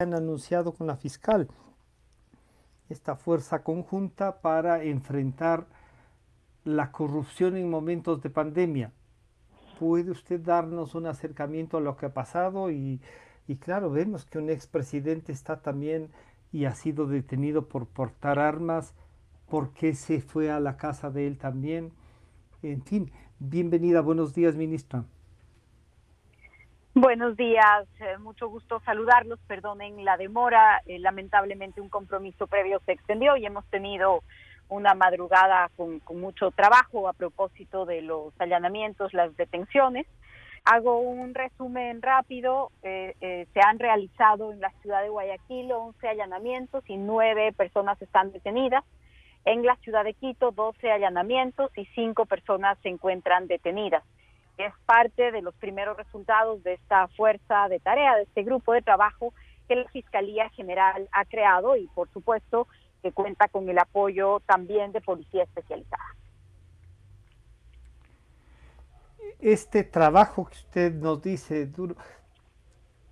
han anunciado con la fiscal esta fuerza conjunta para enfrentar la corrupción en momentos de pandemia. ¿Puede usted darnos un acercamiento a lo que ha pasado? Y claro, vemos que un expresidente está también y ha sido detenido por portar armas. ¿Por qué se fue a la casa de él también? En fin, bienvenida, buenos días, ministra. Buenos días, mucho gusto saludarlos. Perdonen la demora, lamentablemente un compromiso previo se extendió y hemos tenido una madrugada con mucho trabajo a propósito de los allanamientos, las detenciones. Hago un resumen rápido. Se han realizado en la ciudad de Guayaquil 11 allanamientos y 9 personas están detenidas. En la ciudad de Quito 12 allanamientos y 5 personas se encuentran detenidas. Es parte de los primeros resultados de esta fuerza de tarea, de este grupo de trabajo que la Fiscalía General ha creado y, por supuesto, que cuenta con el apoyo también de policía especializada. Este trabajo que usted nos dice duro,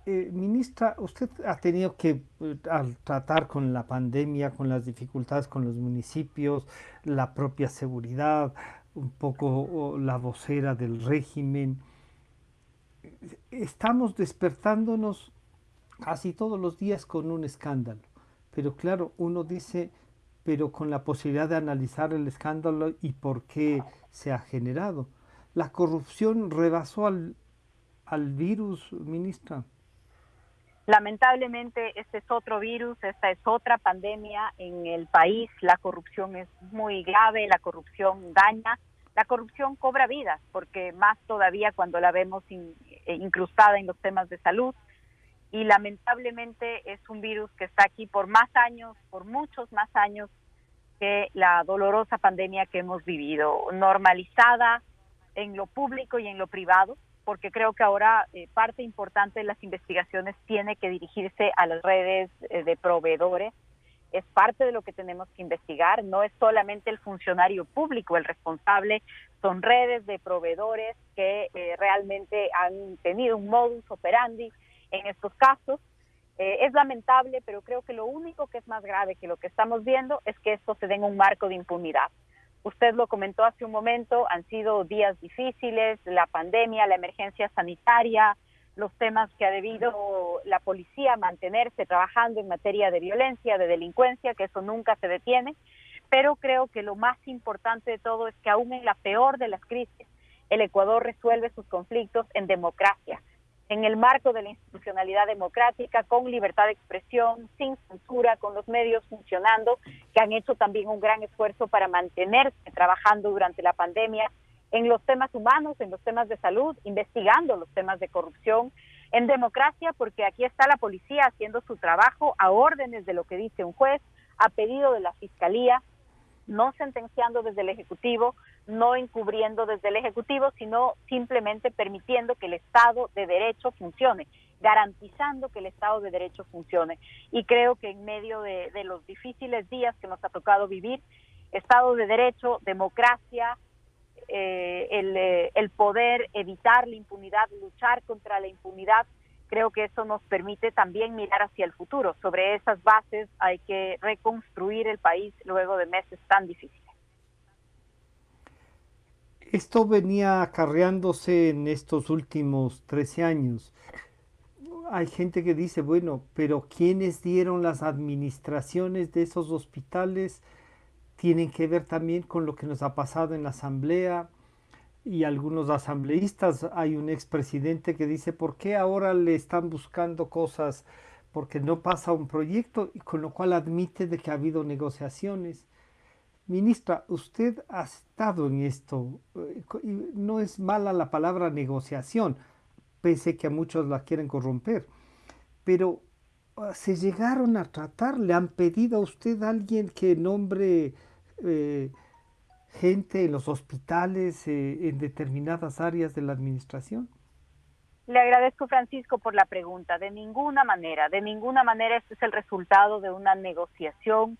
ministra, usted ha tenido que, al tratar con la pandemia, con las dificultades con los municipios, la propia seguridad, un poco la vocera del régimen, estamos despertándonos casi todos los días con un escándalo. Pero claro, uno dice, pero con la posibilidad de analizar el escándalo y por qué se ha generado. La corrupción rebasó al virus, ministra. Lamentablemente, este es otro virus, esta es otra pandemia en el país. La corrupción es muy grave, la corrupción daña, la corrupción cobra vidas, porque más todavía cuando la vemos incrustada en los temas de salud. Y lamentablemente es un virus que está aquí por más años, por muchos más años que la dolorosa pandemia que hemos vivido, normalizada en lo público y en lo privado, porque creo que ahora parte importante de las investigaciones tiene que dirigirse a las redes de proveedores. Es parte de lo que tenemos que investigar, no es solamente el funcionario público el responsable, son redes de proveedores que realmente han tenido un modus operandi en estos casos. Es lamentable, pero creo que lo único que es más grave que lo que estamos viendo es que esto se dé en un marco de impunidad. Usted lo comentó hace un momento, han sido días difíciles, la pandemia, la emergencia sanitaria, los temas que ha debido la policía mantenerse trabajando en materia de violencia, de delincuencia, que eso nunca se detiene, pero creo que lo más importante de todo es que aún en la peor de las crisis, el Ecuador resuelve sus conflictos en democracia, en el marco de la institucionalidad democrática, con libertad de expresión, sin censura, con los medios funcionando, que han hecho también un gran esfuerzo para mantenerse trabajando durante la pandemia, en los temas humanos, en los temas de salud, investigando los temas de corrupción, en democracia, porque aquí está la policía haciendo su trabajo a órdenes de lo que dice un juez, a pedido de la fiscalía, no sentenciando desde el Ejecutivo, no encubriendo desde el Ejecutivo, sino simplemente permitiendo que el Estado de Derecho funcione, garantizando que el Estado de Derecho funcione. Y creo que en medio de los difíciles días que nos ha tocado vivir, Estado de Derecho, democracia, el poder evitar la impunidad, luchar contra la impunidad, creo que eso nos permite también mirar hacia el futuro. Sobre esas bases hay que reconstruir el país luego de meses tan difíciles. Esto venía acarreándose en estos últimos 13 años. Hay gente que dice, bueno, pero ¿quiénes dieron las administraciones de esos hospitales? Tienen que ver también con lo que nos ha pasado en la asamblea y algunos asambleístas. Hay un expresidente que dice, ¿por qué ahora le están buscando cosas? Porque no pasa un proyecto y con lo cual admite de que ha habido negociaciones. Ministra, usted ha estado en esto. Y no es mala la palabra negociación, pese que a muchos la quieren corromper. Pero se llegaron a tratar, le han pedido a usted a alguien que nombre eh, gente en los hospitales, en determinadas áreas de la administración. Le agradezco, Francisco, por la pregunta. De ninguna manera este es el resultado de una negociación.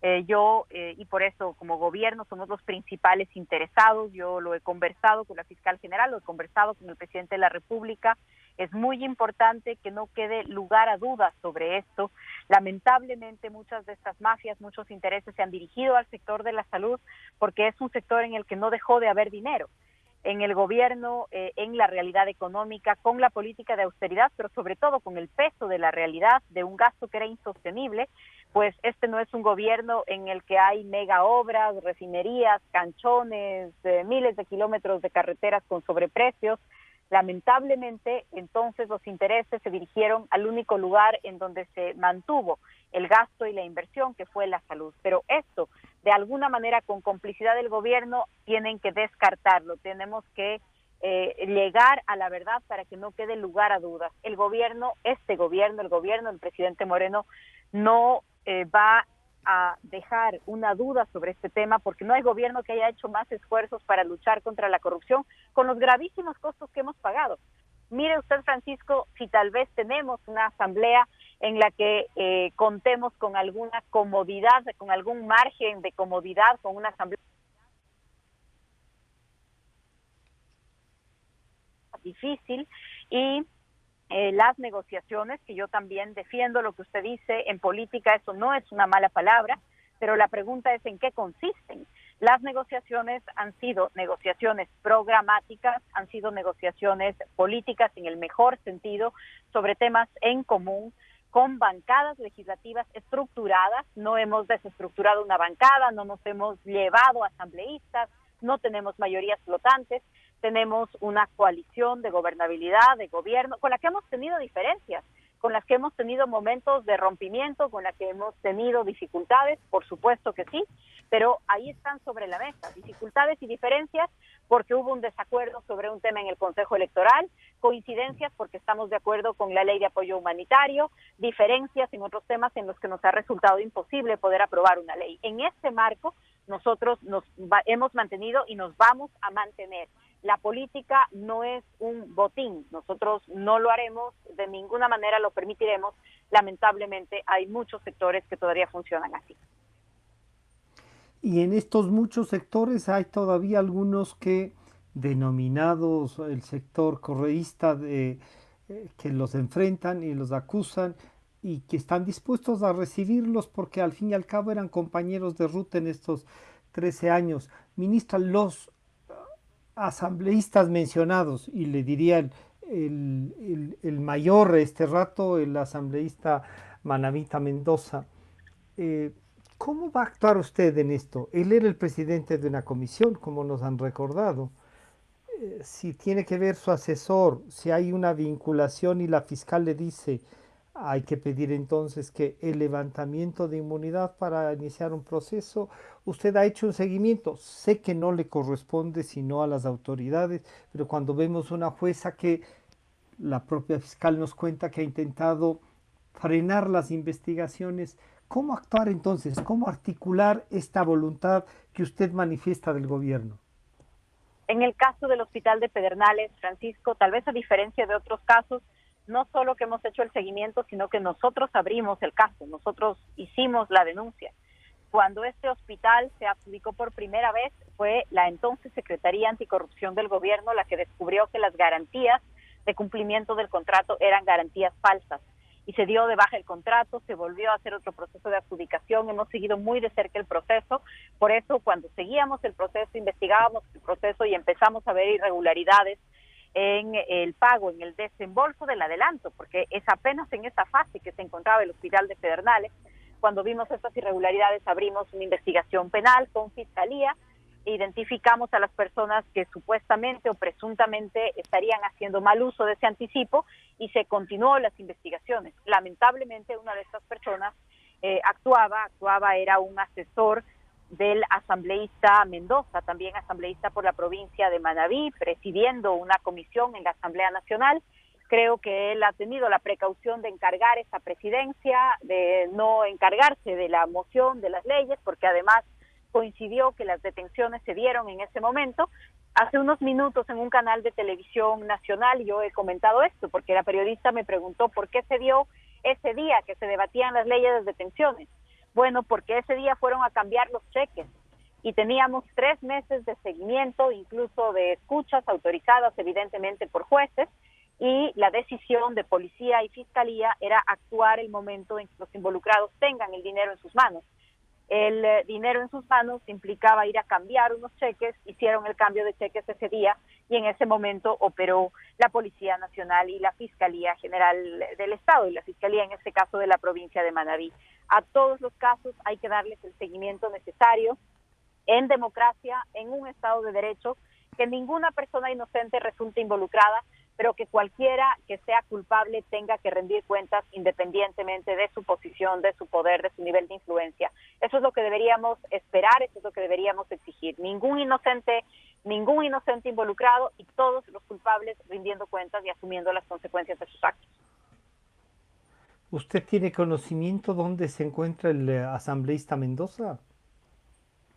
Y por eso como gobierno somos los principales interesados. Yo lo he conversado con la fiscal general, lo he conversado con el presidente de la República. Es muy importante que no quede lugar a dudas sobre esto. Lamentablemente muchas de estas mafias, muchos intereses se han dirigido al sector de la salud porque es un sector en el que no dejó de haber dinero en el gobierno, en la realidad económica, con la política de austeridad, pero sobre todo con el peso de la realidad de un gasto que era insostenible. Pues este no es un gobierno en el que hay mega obras, refinerías, canchones, miles de kilómetros de carreteras con sobreprecios. Lamentablemente, entonces los intereses se dirigieron al único lugar en donde se mantuvo el gasto y la inversión, que fue la salud. Pero esto, de alguna manera, con complicidad del gobierno, tienen que descartarlo. Tenemos que llegar a la verdad para que no quede lugar a dudas. El gobierno del presidente Moreno, no va a dejar una duda sobre este tema, porque no hay gobierno que haya hecho más esfuerzos para luchar contra la corrupción con los gravísimos costos que hemos pagado. Mire usted, Francisco, si tal vez tenemos una asamblea en la que contemos con alguna comodidad, con algún margen de comodidad, con una asamblea difícil, y las negociaciones, que yo también defiendo lo que usted dice, en política eso no es una mala palabra, pero la pregunta es en qué consisten. Las negociaciones han sido negociaciones programáticas, han sido negociaciones políticas en el mejor sentido, sobre temas en común, con bancadas legislativas estructuradas. No hemos desestructurado una bancada, no nos hemos llevado asambleístas, no tenemos mayorías flotantes. Tenemos una coalición de gobernabilidad, de gobierno, con la que hemos tenido diferencias, con las que hemos tenido momentos de rompimiento, con la que hemos tenido dificultades, por supuesto que sí, pero ahí están sobre la mesa, dificultades y diferencias porque hubo un desacuerdo sobre un tema en el Consejo Electoral, coincidencias porque estamos de acuerdo con la ley de apoyo humanitario, diferencias en otros temas en los que nos ha resultado imposible poder aprobar una ley. En este marco, nosotros hemos mantenido y nos vamos a mantener. La política no es un botín, nosotros no lo haremos, de ninguna manera lo permitiremos. Lamentablemente hay muchos sectores que todavía funcionan así. Y en estos muchos sectores hay todavía algunos que, denominados el sector correísta, que los enfrentan y los acusan y que están dispuestos a recibirlos porque al fin y al cabo eran compañeros de ruta en estos 13 años. Ministra, los asambleístas mencionados, y le diría el mayor este rato, el asambleísta Manavita Mendoza, eh, ¿cómo va a actuar usted en esto? Él era el presidente de una comisión, como nos han recordado. Si tiene que ver su asesor, si hay una vinculación y la fiscal le dice, hay que pedir entonces que el levantamiento de inmunidad para iniciar un proceso. Usted ha hecho un seguimiento, sé que no le corresponde sino a las autoridades, pero cuando vemos una jueza que la propia fiscal nos cuenta que ha intentado frenar las investigaciones, ¿cómo actuar entonces? ¿Cómo articular esta voluntad que usted manifiesta del gobierno? En el caso del Hospital de Pedernales, Francisco, tal vez a diferencia de otros casos, no solo que hemos hecho el seguimiento, sino que nosotros abrimos el caso, nosotros hicimos la denuncia. Cuando este hospital se adjudicó por primera vez, fue la entonces Secretaría Anticorrupción del Gobierno la que descubrió que las garantías de cumplimiento del contrato eran garantías falsas. Y se dio de baja el contrato, se volvió a hacer otro proceso de adjudicación, hemos seguido muy de cerca el proceso. Por eso, cuando seguíamos el proceso, investigábamos el proceso y empezamos a ver irregularidades en el pago, en el desembolso del adelanto, porque es apenas en esta fase que se encontraba el Hospital de Pedernales. Cuando vimos estas irregularidades, abrimos una investigación penal con Fiscalía, identificamos a las personas que supuestamente o presuntamente estarían haciendo mal uso de ese anticipo y se continuó las investigaciones. Lamentablemente, una de estas personas era un asesor del asambleísta Mendoza, también asambleísta por la provincia de Manabí, presidiendo una comisión en la Asamblea Nacional. Creo que él ha tenido la precaución de encargar esa presidencia, de no encargarse de la moción de las leyes, porque además coincidió que las detenciones se dieron en ese momento. Hace unos minutos en un canal de televisión nacional yo he comentado esto, porque la periodista me preguntó por qué se dio ese día que se debatían las leyes de detenciones. Bueno, porque ese día fueron a cambiar los cheques y teníamos 3 meses de seguimiento, incluso de escuchas autorizadas evidentemente por jueces, y la decisión de policía y fiscalía era actuar el momento en que los involucrados tengan el dinero en sus manos. El dinero en sus manos implicaba ir a cambiar unos cheques, hicieron el cambio de cheques ese día y en ese momento operó la Policía Nacional y la Fiscalía General del Estado y la Fiscalía en este caso de la provincia de Manabí. A todos los casos hay que darles el seguimiento necesario en democracia, en un Estado de Derecho, que ninguna persona inocente resulte involucrada, pero que cualquiera que sea culpable tenga que rendir cuentas independientemente de su posición, de su poder, de su nivel de influencia. Eso es lo que deberíamos esperar, eso es lo que deberíamos exigir. Ningún inocente involucrado y todos los culpables rindiendo cuentas y asumiendo las consecuencias de sus actos. ¿Usted tiene conocimiento dónde se encuentra el asambleísta Mendoza?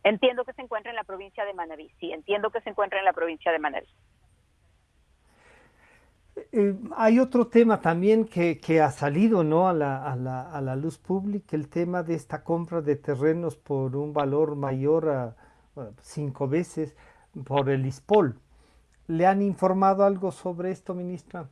Entiendo que se encuentra en la provincia de Manabí, sí, entiendo que se encuentra en la provincia de Manabí. Hay otro tema también que ha salido, ¿no?, a la luz pública, el tema de esta compra de terrenos por un valor mayor a 5 veces por el ISPOL. ¿Le han informado algo sobre esto, ministra?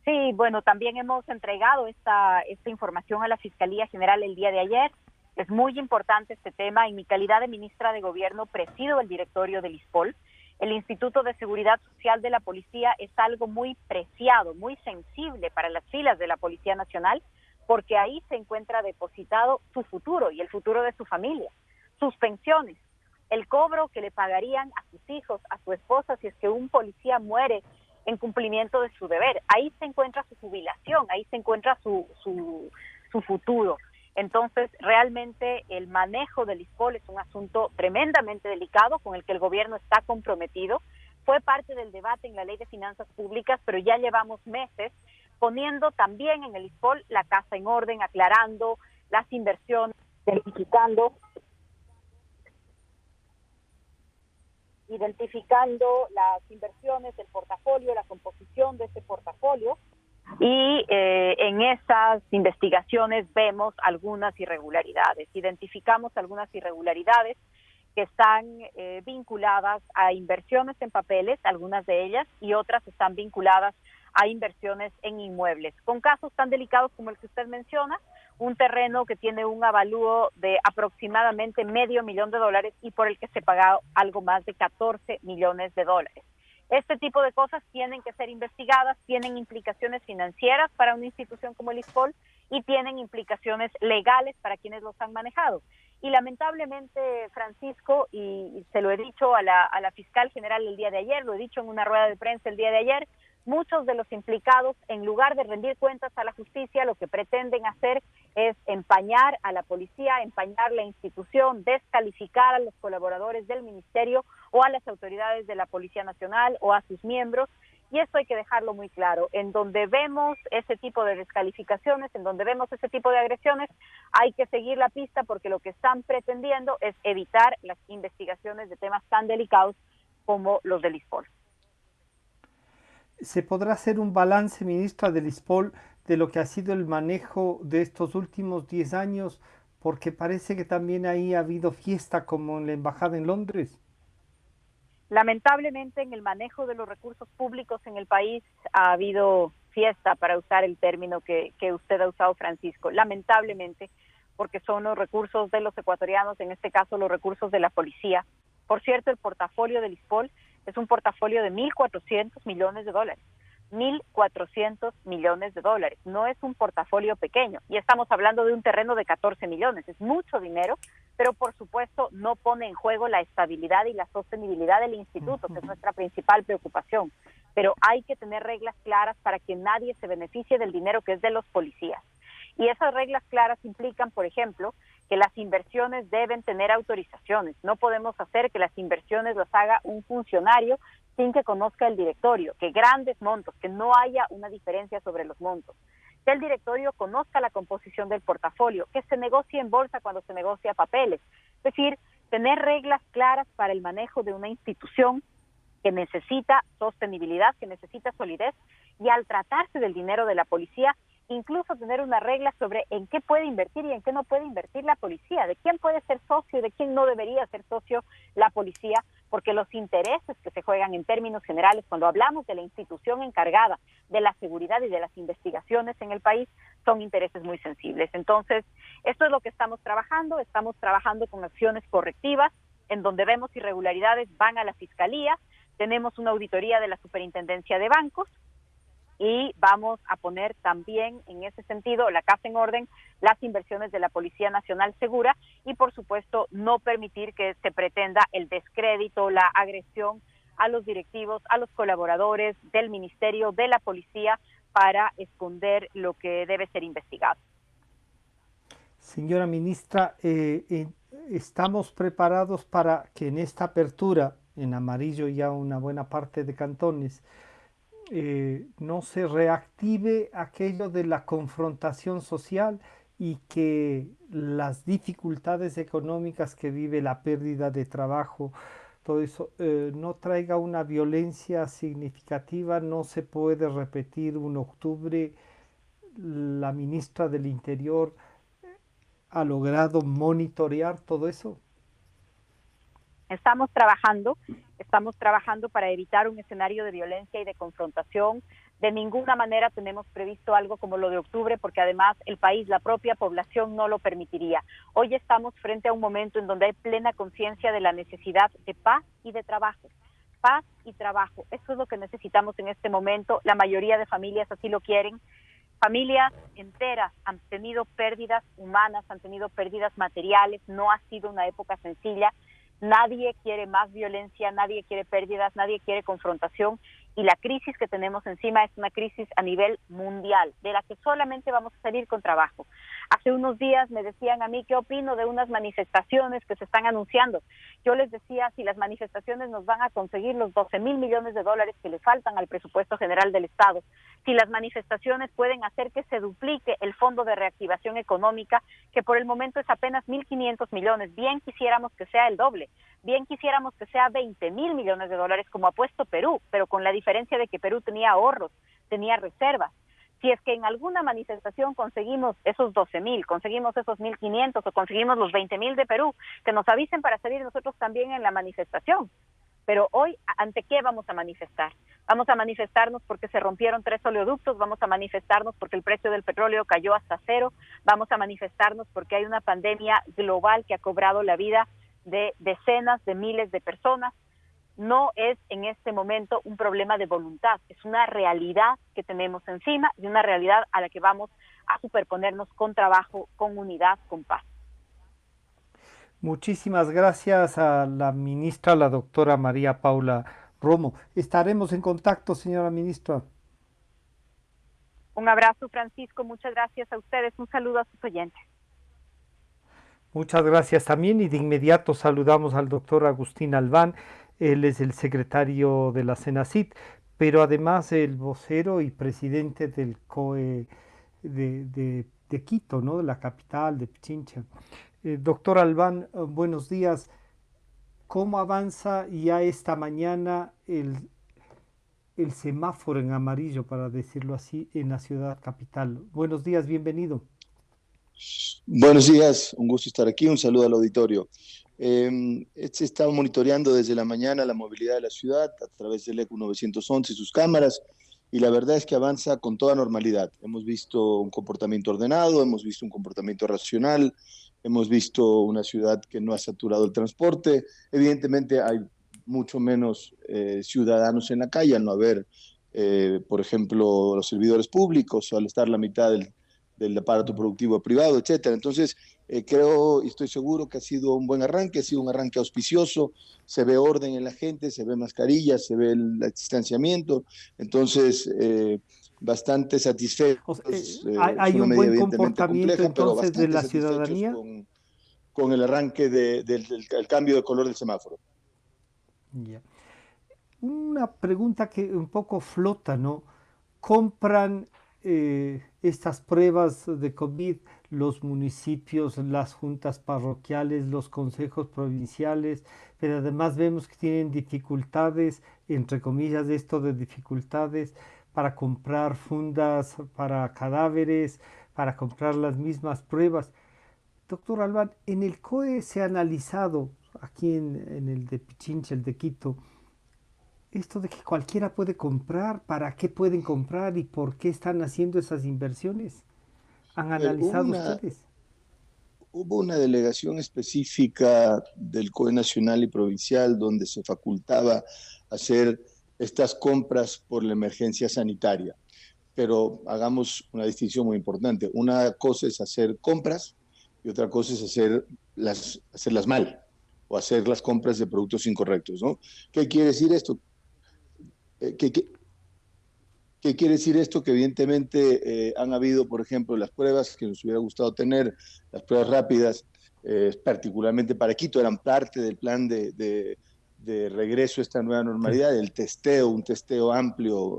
Sí, bueno, también hemos entregado esta información a la Fiscalía General el día de ayer. Es muy importante este tema. En mi calidad de ministra de Gobierno presido el directorio del ISPOL. El Instituto de Seguridad Social de la Policía es algo muy preciado, muy sensible para las filas de la Policía Nacional, porque ahí se encuentra depositado su futuro y el futuro de su familia, sus pensiones, el cobro que le pagarían a sus hijos, a su esposa, si es que un policía muere en cumplimiento de su deber. Ahí se encuentra su jubilación, ahí se encuentra su futuro. Entonces, realmente el manejo del ISPOL es un asunto tremendamente delicado con el que el gobierno está comprometido. Fue parte del debate en la Ley de Finanzas Públicas, pero ya llevamos meses poniendo también en el ISPOL la casa en orden, aclarando las inversiones, identificando las inversiones del portafolio, la composición de ese portafolio. Y en esas investigaciones vemos algunas irregularidades, identificamos algunas irregularidades que están vinculadas a inversiones en papeles, algunas de ellas, y otras están vinculadas a inversiones en inmuebles. Con casos tan delicados como el que usted menciona, un terreno que tiene un avalúo de aproximadamente $500,000 y por el que se paga algo más de $14 millones. Este tipo de cosas tienen que ser investigadas, tienen implicaciones financieras para una institución como el ISPOL y tienen implicaciones legales para quienes los han manejado. Y lamentablemente, Francisco, y se lo he dicho a la fiscal general el día de ayer, lo he dicho en una rueda de prensa el día de ayer, muchos de los implicados, en lugar de rendir cuentas a la justicia, lo que pretenden hacer es empañar a la policía, empañar la institución, descalificar a los colaboradores del ministerio o a las autoridades de la Policía Nacional o a sus miembros. Y esto hay que dejarlo muy claro. En donde vemos ese tipo de descalificaciones, en donde vemos ese tipo de agresiones, hay que seguir la pista porque lo que están pretendiendo es evitar las investigaciones de temas tan delicados como los del ISPOL. ¿Se podrá hacer un balance, ministra del ISPOL, de lo que ha sido el manejo de estos últimos 10 años? Porque parece que también ahí ha habido fiesta como en la embajada en Londres. Lamentablemente, en el manejo de los recursos públicos en el país ha habido fiesta, para usar el término que usted ha usado, Francisco. Lamentablemente, porque son los recursos de los ecuatorianos, en este caso los recursos de la policía. Por cierto, el portafolio del ISPOL es un portafolio de $1.400 millones. $1.400 millones. No es un portafolio pequeño. Y estamos hablando de un terreno de 14 millones. Es mucho dinero, pero por supuesto no pone en juego la estabilidad y la sostenibilidad del instituto, que es nuestra principal preocupación. Pero hay que tener reglas claras para que nadie se beneficie del dinero que es de los policías. Y esas reglas claras implican, por ejemplo, que las inversiones deben tener autorizaciones. No podemos hacer que las inversiones las haga un funcionario sin que conozca el directorio, que grandes montos, que no haya una diferencia sobre los montos. Que el directorio conozca la composición del portafolio, que se negocie en bolsa cuando se negocia papeles. Es decir, tener reglas claras para el manejo de una institución que necesita sostenibilidad, que necesita solidez, y al tratarse del dinero de la policía, incluso tener una regla sobre en qué puede invertir y en qué no puede invertir la policía, de quién puede ser socio y de quién no debería ser socio la policía, porque los intereses que se juegan en términos generales, cuando hablamos de la institución encargada de la seguridad y de las investigaciones en el país, son intereses muy sensibles. Entonces, esto es lo que estamos trabajando con acciones correctivas, en donde vemos irregularidades, van a la Fiscalía, tenemos una auditoría de la Superintendencia de Bancos, y vamos a poner también en ese sentido la casa en orden, las inversiones de la Policía Nacional Segura y por supuesto no permitir que se pretenda el descrédito, la agresión a los directivos, a los colaboradores del Ministerio, de la Policía para esconder lo que debe ser investigado. Señora ministra, ¿estamos preparados para que en esta apertura, en amarillo ya una buena parte de cantones, no se reactive aquello de la confrontación social y que las dificultades económicas que vive, la pérdida de trabajo, todo eso, no traiga una violencia significativa? No se puede repetir un octubre. La ministra del Interior ha logrado monitorear todo eso. Estamos trabajando para evitar un escenario de violencia y de confrontación. De ninguna manera tenemos previsto algo como lo de octubre, porque además el país, la propia población no lo permitiría. Hoy estamos frente a un momento en donde hay plena conciencia de la necesidad de paz y de trabajo. Paz y trabajo, eso es lo que necesitamos en este momento. La mayoría de familias así lo quieren. Familias enteras han tenido pérdidas humanas, han tenido pérdidas materiales, no ha sido una época sencilla. Nadie quiere más violencia, nadie quiere pérdidas, nadie quiere confrontación, y la crisis que tenemos encima es una crisis a nivel mundial, de la que solamente vamos a salir con trabajo. Hace unos días me decían a mí qué opino de unas manifestaciones que se están anunciando. Yo les decía, si las manifestaciones nos van a conseguir los 12,000 millones de dólares que le faltan al presupuesto general del Estado, si las manifestaciones pueden hacer que se duplique el Fondo de Reactivación Económica, que por el momento es apenas 1.500 millones, bien quisiéramos que sea el doble, bien quisiéramos que sea 20,000 millones de dólares como ha puesto Perú, pero con la diferencia de que Perú tenía ahorros, tenía reservas. Si es que en alguna manifestación conseguimos esos 12,000, conseguimos esos 1.500 o conseguimos los 20,000 de Perú, que nos avisen para salir nosotros también en la manifestación. Pero hoy, ¿ante qué vamos a manifestar? Vamos a manifestarnos porque se rompieron 3 oleoductos, vamos a manifestarnos porque el precio del petróleo cayó hasta cero, vamos a manifestarnos porque hay una pandemia global que ha cobrado la vida de decenas de miles de personas. No es en este momento un problema de voluntad, es una realidad que tenemos encima y una realidad a la que vamos a superponernos con trabajo, con unidad, con paz. Muchísimas gracias a la ministra, la doctora María Paula Romo. Estaremos en contacto, señora ministra. Un abrazo, Francisco, muchas gracias a ustedes, un saludo a sus oyentes. Muchas gracias también, y de inmediato saludamos al doctor Agustín Albán. Él es el secretario de la CENACIT, pero además el vocero y presidente del COE de Quito, ¿no? De la capital, de Pichincha. Doctor Albán, buenos días. ¿Cómo avanza ya esta mañana el semáforo en amarillo, para decirlo así, en la ciudad capital? Buenos días, bienvenido. Buenos días, un gusto estar aquí, un saludo al auditorio. Se está monitoreando desde la mañana la movilidad de la ciudad a través del ECU 911 y sus cámaras, y la verdad es que avanza con toda normalidad. Hemos visto un comportamiento ordenado, hemos visto un comportamiento racional, hemos visto una ciudad que no ha saturado el transporte. Evidentemente hay mucho menos ciudadanos en la calle al no haber, por ejemplo, los servidores públicos, o al estar la mitad del aparato productivo privado, etcétera. Entonces, creo y estoy seguro que ha sido un buen arranque, ha sido un arranque auspicioso, se ve orden en la gente, se ve mascarillas, se ve el distanciamiento, entonces, bastante O sea, satisfechos. Es hay una un medida buen evidentemente comportamiento compleja, pero entonces de bastante la satisfechos ciudadanía. con el arranque del cambio de color del semáforo. Ya. Una pregunta que un poco flota, ¿no? ¿Compran estas pruebas de COVID los municipios, las juntas parroquiales, los consejos provinciales? Pero además vemos que tienen dificultades, entre comillas, de esto de dificultades, para comprar fundas para cadáveres, para comprar las mismas pruebas. Doctor Albán, en el COE se ha analizado, aquí en el de Pichincha, el de Quito, esto de que cualquiera puede comprar, para qué pueden comprar y por qué están haciendo esas inversiones. ¿Han A ver, analizado ustedes? hubo una delegación específica del COE nacional y provincial donde se facultaba hacer estas compras por la emergencia sanitaria. Pero hagamos una distinción muy importante. Una cosa es hacer compras y otra cosa es hacerlas mal o hacer las compras de productos incorrectos, ¿no? ¿Qué quiere decir esto? Eh, ¿qué, qué, ¿Qué quiere decir esto? Que evidentemente han habido, por ejemplo, las pruebas que nos hubiera gustado tener, las pruebas rápidas, particularmente para Quito, eran parte del plan de regreso a esta nueva Sí. normalidad, el testeo, un testeo amplio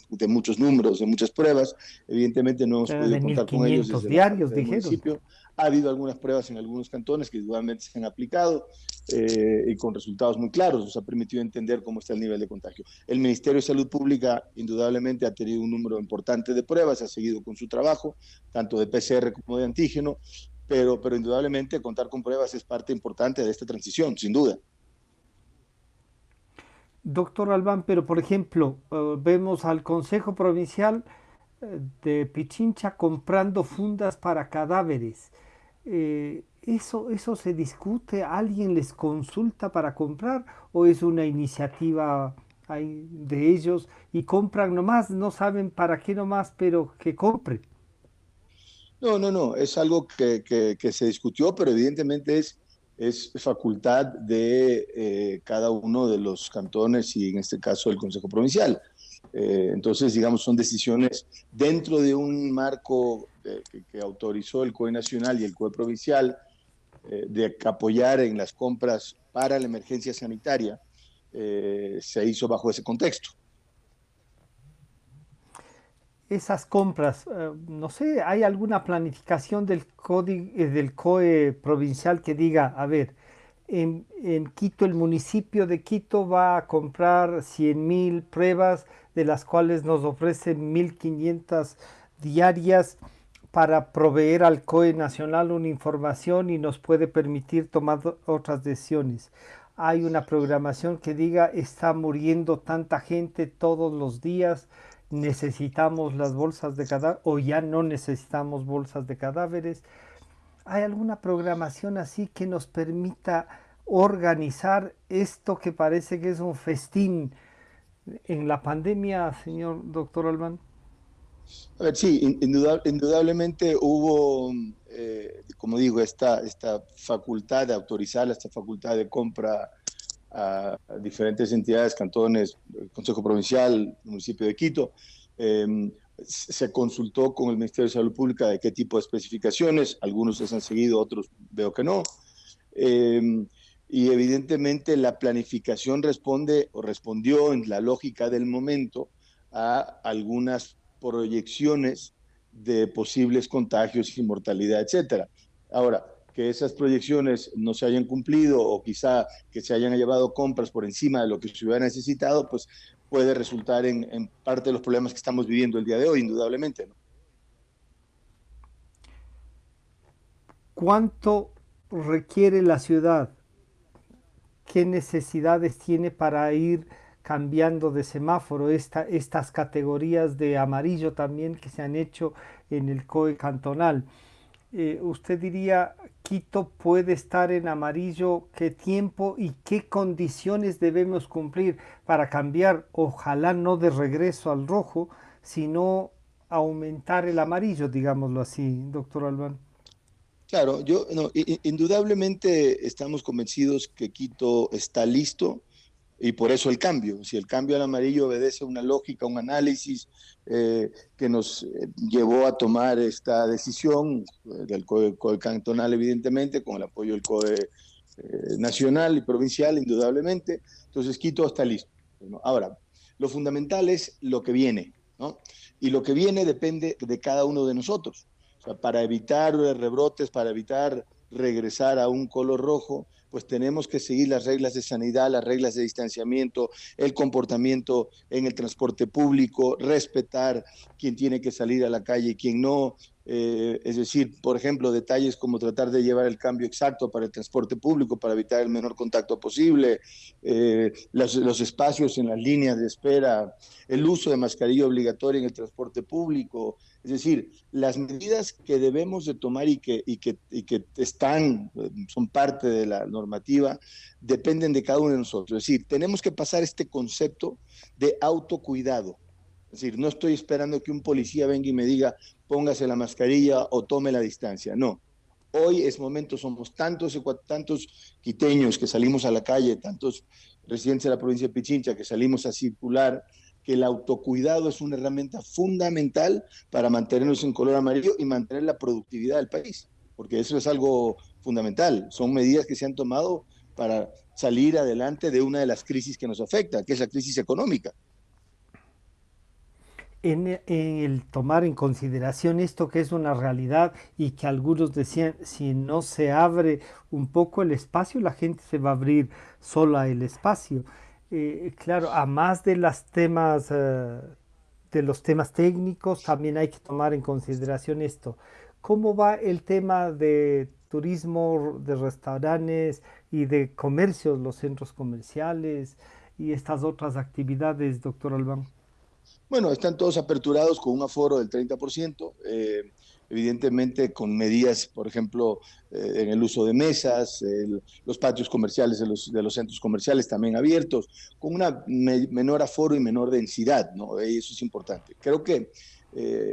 de muchos números, de muchas pruebas. Evidentemente no hemos Era podido de contar con ellos 1500 desde la parte diarios, del dijeron. municipio. Ha habido algunas pruebas en algunos cantones que igualmente se han aplicado y con resultados muy claros. Nos ha permitido entender cómo está el nivel de contagio. El Ministerio de Salud Pública indudablemente ha tenido un número importante de pruebas, ha seguido con su trabajo, tanto de PCR como de antígeno, pero indudablemente contar con pruebas es parte importante de esta transición, sin duda. Doctor Albán, pero por ejemplo, vemos al Consejo Provincial de Pichincha comprando fundas para cadáveres. ¿Eso se discute? ¿Alguien les consulta para comprar o es una iniciativa de ellos y compran nomás? No saben para qué nomás, pero que compren. No, no, no, es algo que se discutió, pero evidentemente es facultad de cada uno de los cantones y en este caso el Consejo Provincial. Entonces, digamos, son decisiones dentro de un marco que autorizó el COE nacional y el COE provincial de apoyar en las compras para la emergencia sanitaria, se hizo bajo ese contexto. Esas compras, no sé, ¿hay alguna planificación del COE provincial que diga, a ver, en Quito, el municipio de Quito va a comprar 100.000 pruebas, de las cuales nos ofrecen 1.500 diarias para proveer al COE nacional una información y nos puede permitir tomar otras decisiones? Hay una programación que diga, está muriendo tanta gente todos los días, necesitamos las bolsas de cadáveres o ya no necesitamos bolsas de cadáveres. ¿Hay alguna programación así que nos permita organizar esto que parece que es un festín en la pandemia, señor doctor Albán? A ver, sí, indudablemente hubo, como digo, esta facultad de autorizar, esta facultad de compra a diferentes entidades, cantones, el Consejo Provincial, municipio de Quito. Eh, Se consultó con el Ministerio de Salud Pública de qué tipo de especificaciones, algunos les han seguido, otros veo que no. Eh, y evidentemente la planificación responde o respondió en la lógica del momento a algunas proyecciones de posibles contagios y mortalidad, etcétera. Ahora, que esas proyecciones no se hayan cumplido o quizá que se hayan llevado compras por encima de lo que se hubiera necesitado, pues puede resultar en parte de los problemas que estamos viviendo el día de hoy, indudablemente, ¿no? ¿Cuánto requiere la ciudad? ¿Qué necesidades tiene para ir cambiando de semáforo estas categorías de amarillo también que se han hecho en el COE cantonal? Usted diría, Quito puede estar en amarillo, ¿qué tiempo y qué condiciones debemos cumplir para cambiar, ojalá no de regreso al rojo, sino aumentar el amarillo, digámoslo así, doctor Albán? Claro, no, indudablemente estamos convencidos que Quito está listo y por eso el cambio. Si el cambio al amarillo obedece a una lógica, un análisis que nos llevó a tomar esta decisión del COE cantonal, evidentemente, con el apoyo del COE nacional y provincial, indudablemente. Entonces, Quito está listo, ¿no? Ahora, lo fundamental es lo que viene, ¿no? Y lo que viene depende de cada uno de nosotros. O sea, para evitar rebrotes, para evitar regresar a un color rojo, pues tenemos que seguir las reglas de sanidad, las reglas de distanciamiento, el comportamiento en el transporte público, respetar quién tiene que salir a la calle y quién no. Es decir, por ejemplo, detalles como tratar de llevar el cambio exacto para el transporte público para evitar el menor contacto posible, los espacios en las líneas de espera, el uso de mascarilla obligatoria en el transporte público. Es decir, las medidas que debemos de tomar y que están, son parte de la normativa, dependen de cada uno de nosotros. Es decir, tenemos que pasar este concepto de autocuidado. Es decir, no estoy esperando que un policía venga y me diga póngase la mascarilla o tome la distancia. No. Hoy es momento, somos tantos quiteños que salimos a la calle, tantos residentes de la provincia de Pichincha que salimos a circular, que el autocuidado es una herramienta fundamental para mantenernos en color amarillo y mantener la productividad del país, porque eso es algo fundamental. Son medidas que se han tomado para salir adelante de una de las crisis que nos afecta, que es la crisis económica. En el tomar en consideración esto que es una realidad y que algunos decían, si no se abre un poco el espacio, la gente se va a abrir sola el espacio. Claro, a más de las temas, de los temas técnicos, también hay que tomar en consideración esto. ¿Cómo va el tema de turismo, de restaurantes y de comercios, los centros comerciales y estas otras actividades, doctor Albán? Bueno, están todos aperturados con un aforo del 30%, evidentemente con medidas, por ejemplo, en el uso de mesas, los patios comerciales de los centros comerciales también abiertos, con una menor aforo y menor densidad, ¿no? Eso es importante. Creo que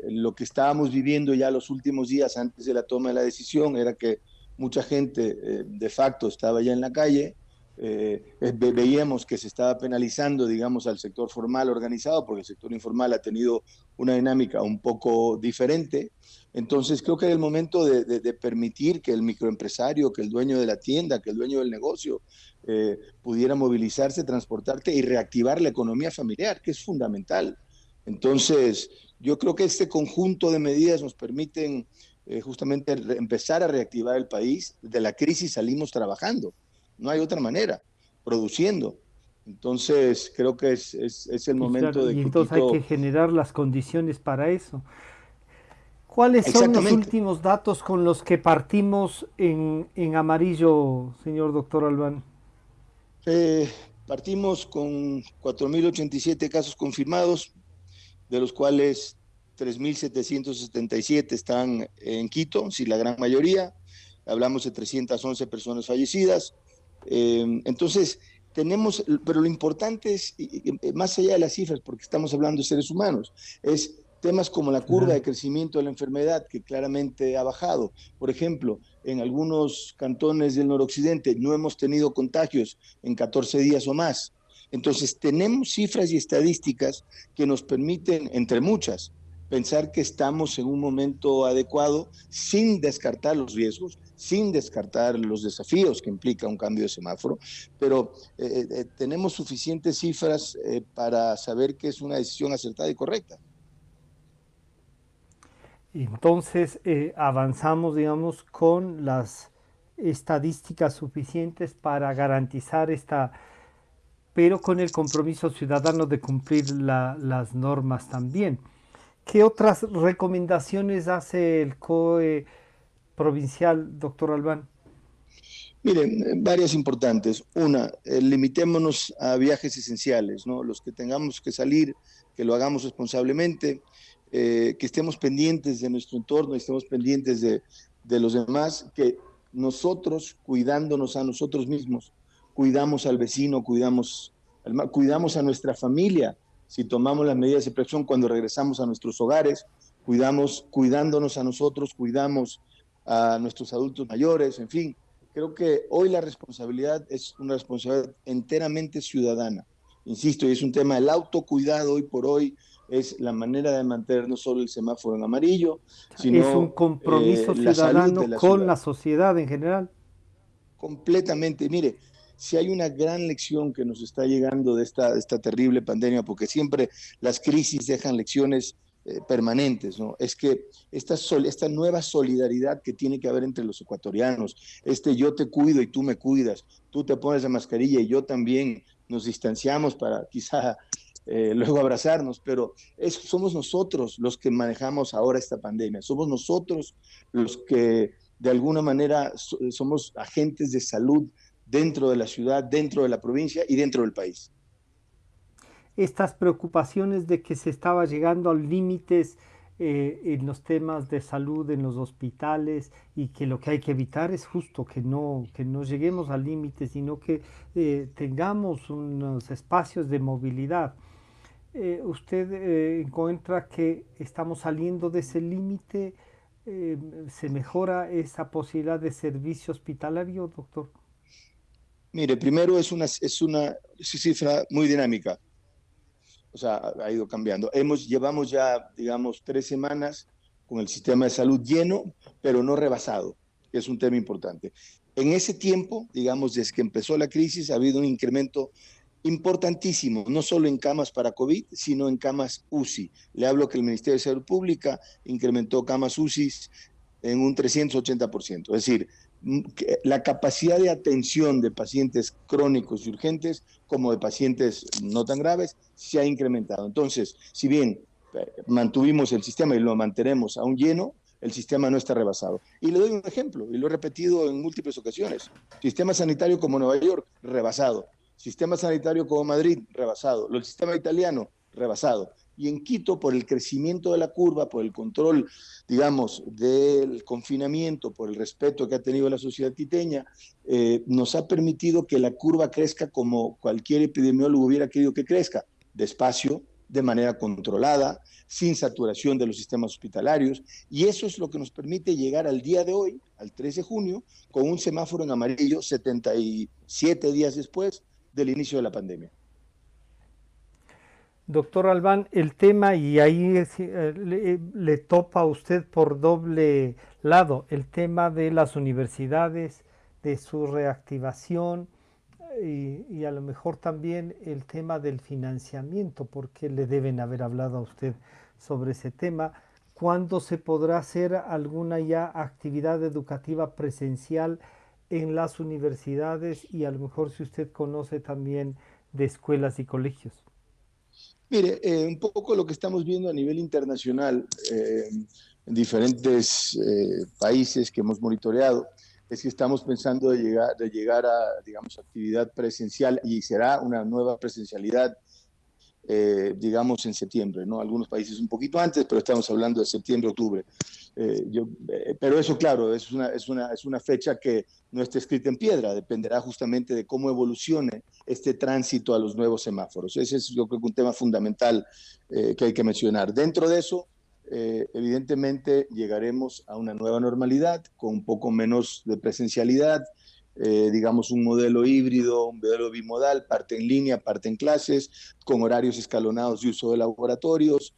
lo que estábamos viviendo ya los últimos días antes de la toma de la decisión era que mucha gente de facto estaba ya en la calle. Veíamos que se estaba penalizando, digamos, al sector formal organizado, porque el sector informal ha tenido una dinámica un poco diferente. Entonces, creo que era el momento de permitir que el microempresario, que el dueño de la tienda, que el dueño del negocio, pudiera movilizarse, transportarte y reactivar la economía familiar, que es fundamental. Entonces, yo creo que este conjunto de medidas nos permiten justamente empezar a reactivar el país. De la crisis salimos trabajando. No hay otra manera, produciendo. Entonces, creo que es el Y claro, momento de y que entonces hay que Quito... generar las condiciones para eso. ¿Cuáles son los Exactamente. últimos datos con los que partimos en amarillo, señor doctor Albán? Eh, Partimos con 4.087 casos confirmados, de los cuales 3.777 están en Quito, sí, la gran mayoría. Hablamos de 311 personas fallecidas. Entonces, pero lo importante es, más allá de las cifras, porque estamos hablando de seres humanos, es temas como la curva Claro. de crecimiento de la enfermedad, que claramente ha bajado. Por ejemplo, en algunos cantones del noroccidente no hemos tenido contagios en 14 días o más. Entonces, tenemos cifras y estadísticas que nos permiten, entre muchas, pensar que estamos en un momento adecuado sin descartar los riesgos, sin descartar los desafíos que implica un cambio de semáforo, pero tenemos suficientes cifras para saber que es una decisión acertada y correcta. Entonces avanzamos, digamos, con las estadísticas suficientes para garantizar esta, pero con el compromiso ciudadano de cumplir las normas también. ¿Qué otras recomendaciones hace el COE provincial, doctor Albán? Miren, varias importantes. Una, limitémonos a viajes esenciales, ¿no? Los que tengamos que salir, que lo hagamos responsablemente, que estemos pendientes de nuestro entorno, estemos pendientes de los demás, que nosotros, cuidándonos a nosotros mismos, cuidamos al vecino, cuidamos a nuestra familia, si tomamos las medidas de protección cuando regresamos a nuestros hogares, cuidándonos a nosotros, cuidamos a nuestros adultos mayores, en fin. Creo que hoy la responsabilidad es una responsabilidad enteramente ciudadana. Insisto, y es un tema del autocuidado hoy por hoy, es la manera de mantener no solo el semáforo en amarillo, Es un sino compromiso la salud de ciudadano la con ciudad. la sociedad en general. Completamente. Mire, si hay una gran lección que nos está llegando de esta terrible pandemia, porque siempre las crisis dejan lecciones permanentes, ¿no? Es que esta nueva solidaridad que tiene que haber entre los ecuatorianos, yo te cuido y tú me cuidas, tú te pones la mascarilla y yo también, nos distanciamos para quizá luego abrazarnos, pero somos nosotros los que manejamos ahora esta pandemia, somos nosotros los que de alguna manera somos agentes de salud dentro de la ciudad, dentro de la provincia y dentro del país. Estas preocupaciones de que se estaba llegando a límites en los temas de salud en los hospitales y que lo que hay que evitar es justo que no lleguemos al límite, sino que tengamos unos espacios de movilidad. ¿Usted encuentra que estamos saliendo de ese límite? ¿Se mejora esa posibilidad de servicio hospitalario, doctor? Mire, primero es una cifra muy dinámica, o sea, ha ido cambiando. Llevamos ya, digamos, 3 semanas con el sistema de salud lleno, pero no rebasado, que es un tema importante. En ese tiempo, digamos, desde que empezó la crisis, ha habido un incremento importantísimo, no solo en camas para COVID, sino en camas UCI. Le hablo que el Ministerio de Salud Pública incrementó camas UCI en un 380%. Es decir, la capacidad de atención de pacientes crónicos y urgentes como de pacientes no tan graves se ha incrementado. Entonces, si bien mantuvimos el sistema y lo mantenemos aún lleno, el sistema no está rebasado. Y le doy un ejemplo, y lo he repetido en múltiples ocasiones. Sistema sanitario como Nueva York, rebasado. Sistema sanitario como Madrid, rebasado. El sistema italiano, rebasado. Y en Quito, por el crecimiento de la curva, por el control, digamos, del confinamiento, por el respeto que ha tenido la sociedad quiteña, nos ha permitido que la curva crezca como cualquier epidemiólogo hubiera querido que crezca, despacio, de manera controlada, sin saturación de los sistemas hospitalarios, y eso es lo que nos permite llegar al día de hoy, al 3 de junio, con un semáforo en amarillo 77 días después del inicio de la pandemia. Doctor Albán, el tema, y ahí le topa a usted por doble lado, el tema de las universidades, de su reactivación y a lo mejor también el tema del financiamiento, porque le deben haber hablado a usted sobre ese tema. ¿Cuándo se podrá hacer alguna ya actividad educativa presencial en las universidades y a lo mejor si usted conoce también de escuelas y colegios? Mire, un poco lo que estamos viendo a nivel internacional en diferentes países que hemos monitoreado es que estamos pensando de llegar a, digamos, actividad presencial y será una nueva presencialidad, digamos, en septiembre, ¿no? Algunos países un poquito antes, pero estamos hablando de septiembre, octubre. Pero eso, claro, es una fecha que no está escrita en piedra, dependerá justamente de cómo evolucione este tránsito a los nuevos semáforos. Ese es, yo creo, que un tema fundamental que hay que mencionar. Dentro de eso, evidentemente, llegaremos a una nueva normalidad con un poco menos de presencialidad, digamos un modelo híbrido, un modelo bimodal, parte en línea, parte en clases, con horarios escalonados de uso de laboratorios,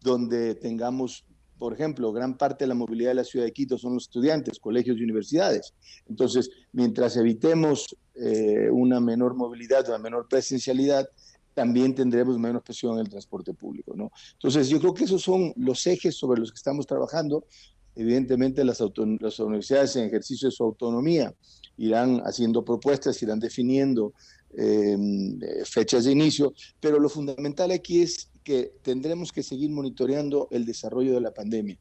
donde tengamos, por ejemplo, gran parte de la movilidad de la ciudad de Quito son los estudiantes, colegios y universidades. Entonces, mientras evitemos una menor movilidad, una menor presencialidad, también tendremos menos presión en el transporte público, ¿no? Entonces, yo creo que esos son los ejes sobre los que estamos trabajando. Evidentemente, las universidades en ejercicio de su autonomía irán haciendo propuestas, irán definiendo eh, fechas de inicio, pero lo fundamental aquí es que tendremos que seguir monitoreando el desarrollo de la pandemia,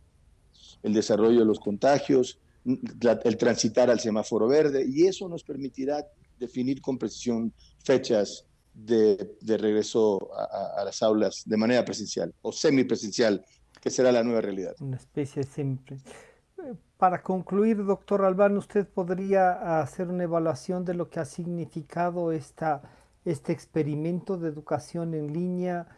el desarrollo de los contagios, el transitar al semáforo verde, y eso nos permitirá definir con precisión fechas de regreso a las aulas de manera presencial o semipresencial, que será la nueva realidad. Una especie siempre. Para concluir, doctor Albán, ¿usted podría hacer una evaluación de lo que ha significado este experimento de educación en línea,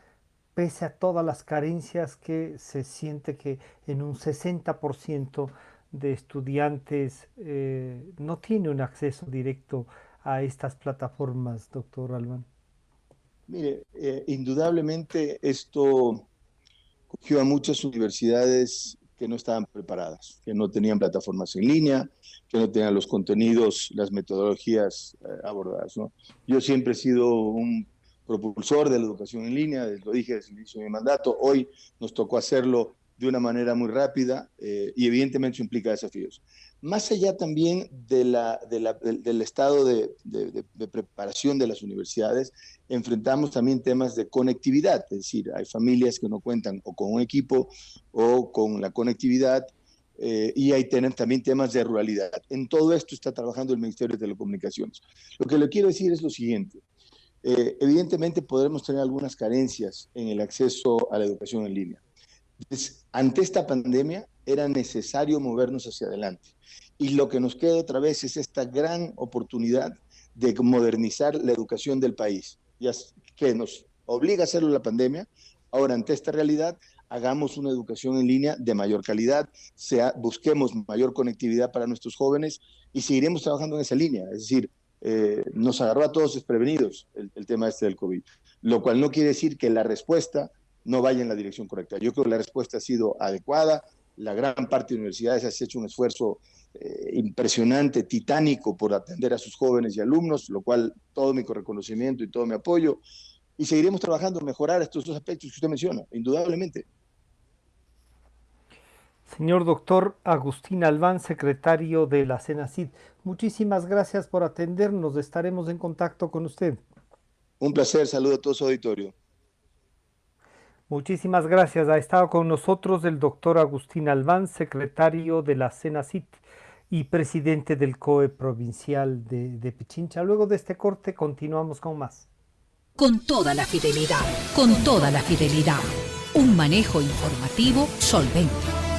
pese a todas las carencias que se siente que en un 60% de estudiantes no tiene un acceso directo a estas plataformas, doctor Albán? Mire, indudablemente esto cogió a muchas universidades que no estaban preparadas, que no tenían plataformas en línea, que no tenían los contenidos, las metodologías abordadas, ¿no? Yo siempre he sido un propulsor de la educación en línea, lo dije desde el inicio de mi mandato, hoy nos tocó hacerlo de una manera muy rápida y evidentemente eso implica desafíos. Más allá también del estado de preparación de las universidades, enfrentamos también temas de conectividad, es decir, hay familias que no cuentan o con un equipo o con la conectividad, y hay también temas de ruralidad. En todo esto está trabajando el Ministerio de Telecomunicaciones. Lo que le quiero decir es lo siguiente. Evidentemente podremos tener algunas carencias en el acceso a la educación en línea. Ante esta pandemia era necesario movernos hacia adelante. Y lo que nos queda otra vez es esta gran oportunidad de modernizar la educación del país, ya que nos obliga a hacerlo la pandemia. Ahora, ante esta realidad, hagamos una educación en línea de mayor calidad, busquemos mayor conectividad para nuestros jóvenes y seguiremos trabajando en esa línea. Es decir, nos agarró a todos desprevenidos el tema este del COVID, lo cual no quiere decir que la respuesta no vaya en la dirección correcta. Yo creo que la respuesta ha sido adecuada, la gran parte de universidades ha hecho un esfuerzo impresionante, titánico por atender a sus jóvenes y alumnos, lo cual todo mi reconocimiento y todo mi apoyo, y seguiremos trabajando en mejorar estos dos aspectos que usted menciona, indudablemente. Señor doctor Agustín Albán, secretario de la CENACID, muchísimas gracias por atendernos, estaremos en contacto con usted. Un placer, saludo a todo su auditorio. Muchísimas gracias. Ha estado con nosotros el doctor Agustín Albán, secretario de la CENACID y presidente del COE provincial de Pichincha. Luego de este corte continuamos con más. Con toda la fidelidad, un manejo informativo solvente.